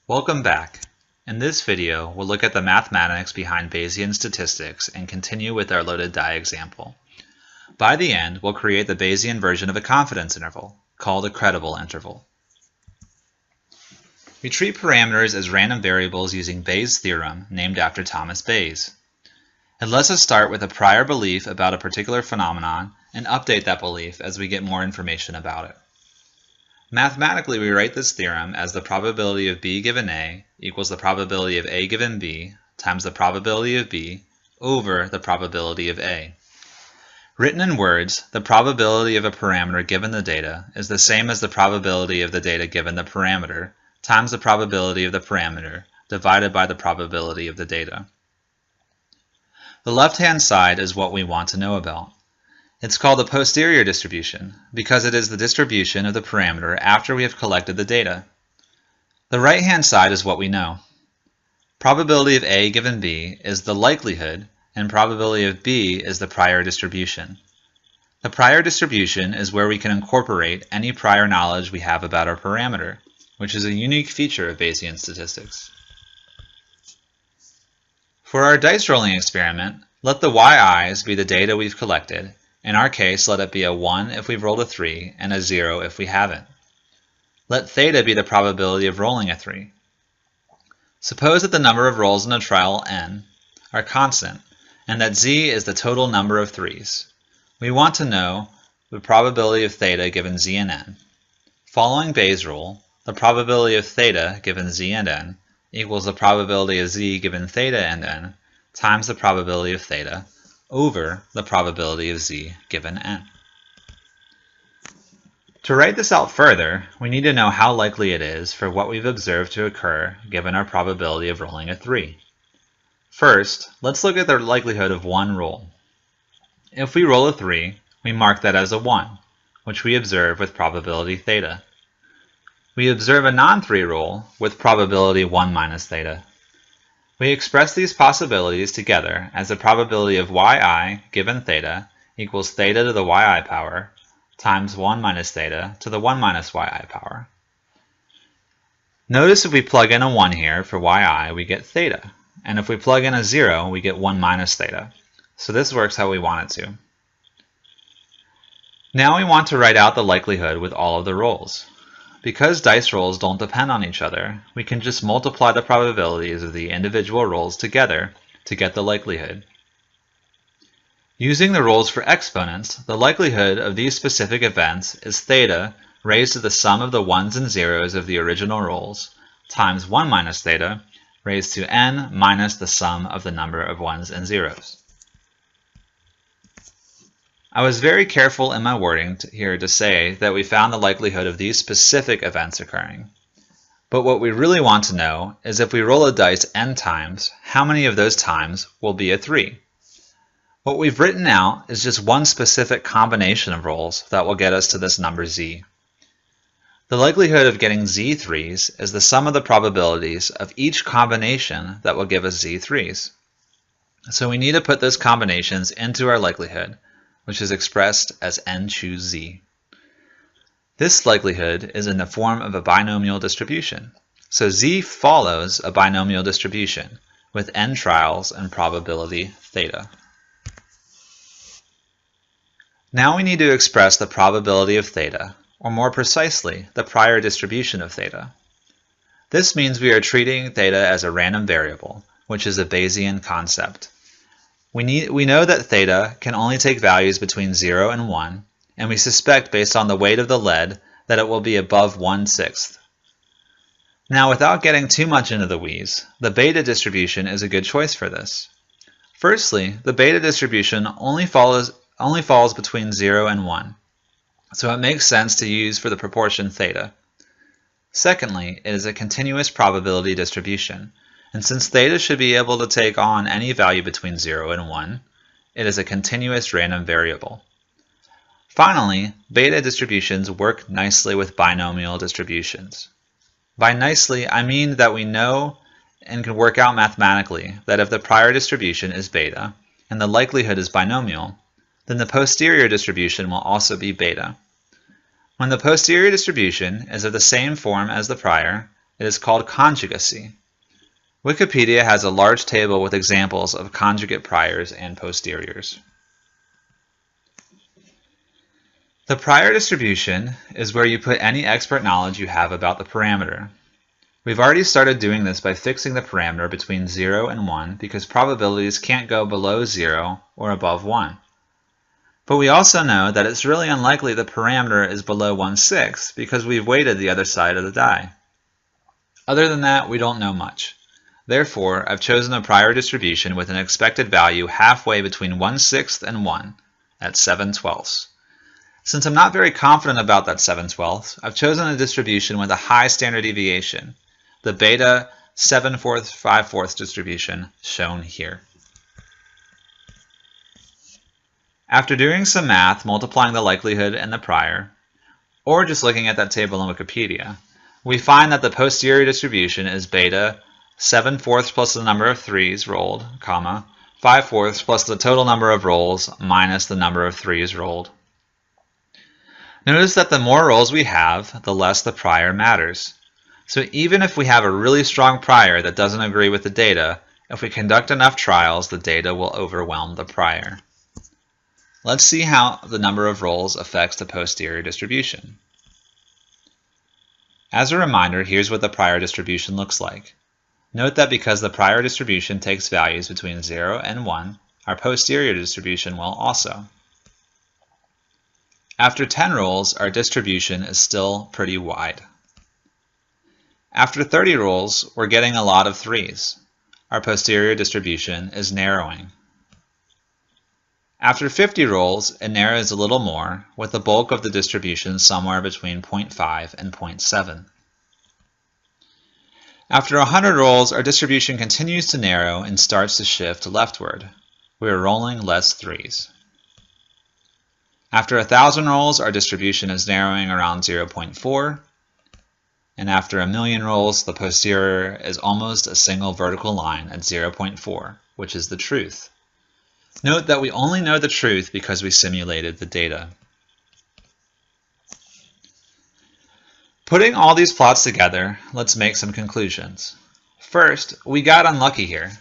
Welcome back. In this video, we'll look at the mathematics behind Bayesian statistics and continue with our loaded die example. By the end, we'll create the Bayesian version of a confidence interval, called a credible interval. We treat parameters as random variables using Bayes' theorem, named after Thomas Bayes. It lets us start with a prior belief about a particular phenomenon and update that belief as we get more information about it. Mathematically, we write this theorem as the probability of B given A equals the probability of A given B times the probability of B over the probability of A. Written in words, the probability of a parameter given the data is the same as the probability of the data given the parameter times the probability of the parameter divided by the probability of the data. The left-hand side is what we want to know about. It's called the posterior distribution because it is the distribution of the parameter after we have collected the data. The right-hand side is what we know. Probability of A given B is the likelihood, and probability of B is the prior distribution. The prior distribution is where we can incorporate any prior knowledge we have about our parameter, which is a unique feature of Bayesian statistics. For our dice rolling experiment, let the yi's be the data we've collected. In our case, let it be a 1 if we've rolled a 3 and a 0 if we haven't. Let theta be the probability of rolling a 3. Suppose that the number of rolls in a trial n are constant and that z is the total number of 3s. We want to know the probability of theta given z and n. Following Bayes' rule, the probability of theta given z and n equals the probability of z given theta and n times the probability of theta over the probability of z given n. To write this out further, we need to know how likely it is for what we've observed to occur given our probability of rolling a 3. First, let's look at the likelihood of one roll. If we roll a 3, we mark that as a 1, which we observe with probability theta. We observe a non-3 roll with probability 1 minus theta. We express these possibilities together as the probability of yi given theta equals theta to the yi power times 1 minus theta to the 1 minus yi power. Notice if we plug in a 1 here for yi, we get theta, and if we plug in a 0, we get 1 minus theta. So this works how we want it to. Now we want to write out the likelihood with all of the rolls. Because dice rolls don't depend on each other, we can just multiply the probabilities of the individual rolls together to get the likelihood. Using the rolls for exponents, the likelihood of these specific events is theta raised to the sum of the 1s and 0s of the original rolls times 1 minus theta raised to n minus the sum of the number of 1s and 0s. I was very careful in my wording here to say that we found the likelihood of these specific events occurring. But what we really want to know is if we roll a dice n times, how many of those times will be a 3? What we've written out is just one specific combination of rolls that will get us to this number z. The likelihood of getting z3s is the sum of the probabilities of each combination that will give us z3s. So we need to put those combinations into our likelihood, which is expressed as n choose z. This likelihood is in the form of a binomial distribution. So z follows a binomial distribution with n trials and probability theta. Now we need to express the probability of theta, or more precisely, the prior distribution of theta. This means we are treating theta as a random variable, which is a Bayesian concept. We know that theta can only take values between 0 and 1, and we suspect based on the weight of the lead that it will be above 1/6. Now, without getting too much into the weeds, the beta distribution is a good choice for this. Firstly, the beta distribution only falls between 0 and 1, so it makes sense to use for the proportion theta. Secondly, it is a continuous probability distribution. And since theta should be able to take on any value between 0 and 1, it is a continuous random variable. Finally, beta distributions work nicely with binomial distributions. By nicely, I mean that we know and can work out mathematically that if the prior distribution is beta and the likelihood is binomial, then the posterior distribution will also be beta. When the posterior distribution is of the same form as the prior, It is called conjugacy. Wikipedia has a large table with examples of conjugate priors and posteriors. The prior distribution is where you put any expert knowledge you have about the parameter. We've already started doing this by fixing the parameter between 0 and 1 because probabilities can't go below 0 or above 1. But we also know that it's really unlikely the parameter is below 1/6 because we've weighted the other side of the die. Other than that, we don't know much. Therefore, I've chosen a prior distribution with an expected value halfway between 1/6 and 1 at 7/12. Since I'm not very confident about that 7/12, I've chosen a distribution with a high standard deviation, the beta 7/4 5/4 distribution shown here. After doing some math multiplying the likelihood and the prior, or just looking at that table in Wikipedia, we find that the posterior distribution is beta 7/4 plus the number of 3s rolled, comma, 5/4 plus the total number of rolls minus the number of 3s rolled. Notice that the more rolls we have, the less the prior matters. So even if we have a really strong prior that doesn't agree with the data, if we conduct enough trials, the data will overwhelm the prior. Let's see how the number of rolls affects the posterior distribution. As a reminder, here's what the prior distribution looks like. Note that because the prior distribution takes values between 0 and 1, our posterior distribution will also. After 10 rolls, our distribution is still pretty wide. After 30 rolls, we're getting a lot of 3s. Our posterior distribution is narrowing. After 50 rolls, it narrows a little more, with the bulk of the distribution somewhere between 0.5 and 0.7. After 100 rolls, our distribution continues to narrow and starts to shift leftward. We are rolling less 3s. After 1,000 rolls, our distribution is narrowing around 0.4, and after 1,000,000 rolls, the posterior is almost a single vertical line at 0.4, which is the truth. Note that we only know the truth because we simulated the data. Putting all these plots together, let's make some conclusions. First, we got unlucky here.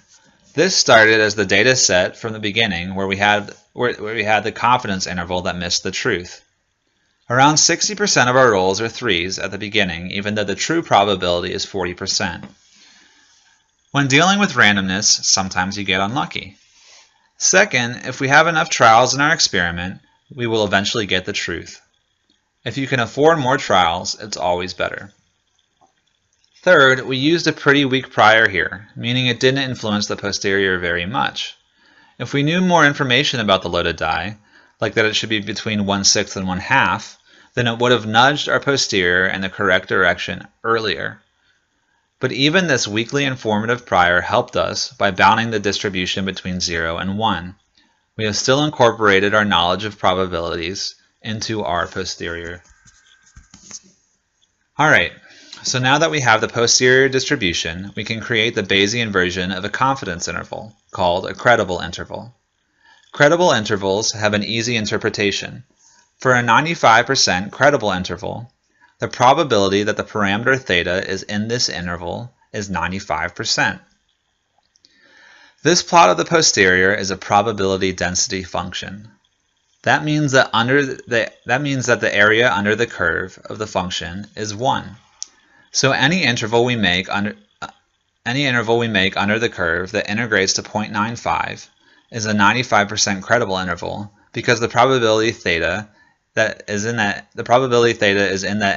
This started as the data set from the beginning where we had the confidence interval that missed the truth. Around 60% of our rolls are 3s at the beginning, even though the true probability is 40%. When dealing with randomness, sometimes you get unlucky. Second, if we have enough trials in our experiment, we will eventually get the truth. If you can afford more trials, it's always better. Third, we used a pretty weak prior here, meaning it didn't influence the posterior very much. If we knew more information about the loaded die, like that it should be between 1/6 and 1/2, then it would have nudged our posterior in the correct direction earlier. But even this weakly informative prior helped us by bounding the distribution between 0 and 1. We have still incorporated our knowledge of probabilities into our posterior. Alright, so now that we have the posterior distribution, we can create the Bayesian version of a confidence interval, called a credible interval. Credible intervals have an easy interpretation. For a 95% credible interval, the probability that the parameter theta is in this interval is 95%. This plot of the posterior is a probability density function. That means that the area under the curve of the function is 1. So any interval we make under the curve that integrates to 0.95 is a 95% credible interval because the probability theta is in that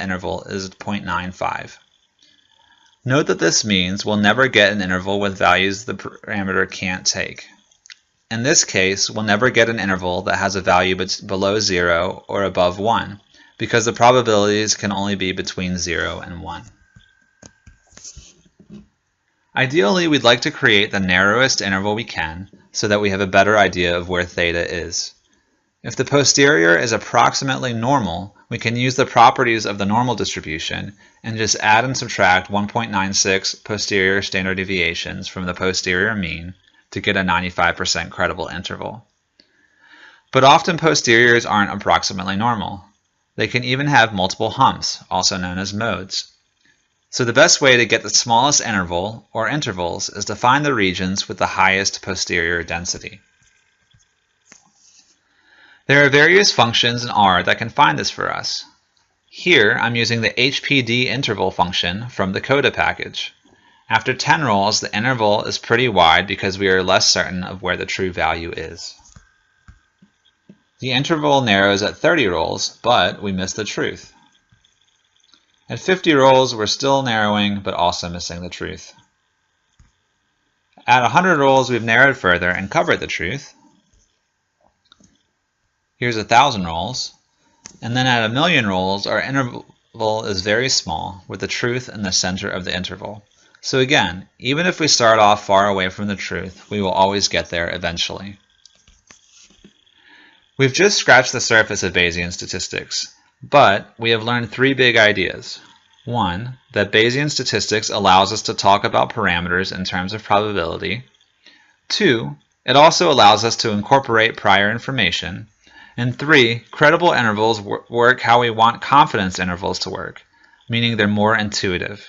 interval is 0.95. Note that this means we'll never get an interval with values the parameter can't take. In this case, we'll never get an interval that has a value below 0 or above 1, because the probabilities can only be between 0 and 1. Ideally, we'd like to create the narrowest interval we can so that we have a better idea of where theta is. If the posterior is approximately normal, we can use the properties of the normal distribution and just add and subtract 1.96 posterior standard deviations from the posterior mean to get a 95% credible interval. But often posteriors aren't approximately normal. They can even have multiple humps, also known as modes. So the best way to get the smallest interval, or intervals, is to find the regions with the highest posterior density. There are various functions in R that can find this for us. Here I'm using the HPD interval function from the CODA package. After 10 rolls, the interval is pretty wide because we are less certain of where the true value is. The interval narrows at 30 rolls, but we miss the truth. At 50 rolls, we're still narrowing, but also missing the truth. At 100 rolls, we've narrowed further and covered the truth. Here's 1,000 rolls. And then at 1,000,000 rolls, our interval is very small, with the truth in the center of the interval. So again, even if we start off far away from the truth, we will always get there eventually. We've just scratched the surface of Bayesian statistics, but we have learned 3 big ideas. 1, that Bayesian statistics allows us to talk about parameters in terms of probability. 2, it also allows us to incorporate prior information. And 3, credible intervals work how we want confidence intervals to work, meaning they're more intuitive.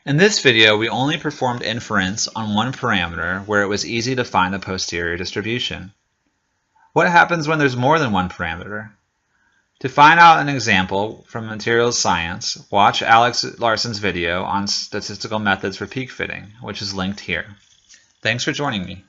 In this video, we only performed inference on one parameter where it was easy to find the posterior distribution. What happens when there's more than one parameter? To find out an example from materials science, watch Alex Larsen's video on statistical methods for peak fitting, which is linked here. Thanks for joining me.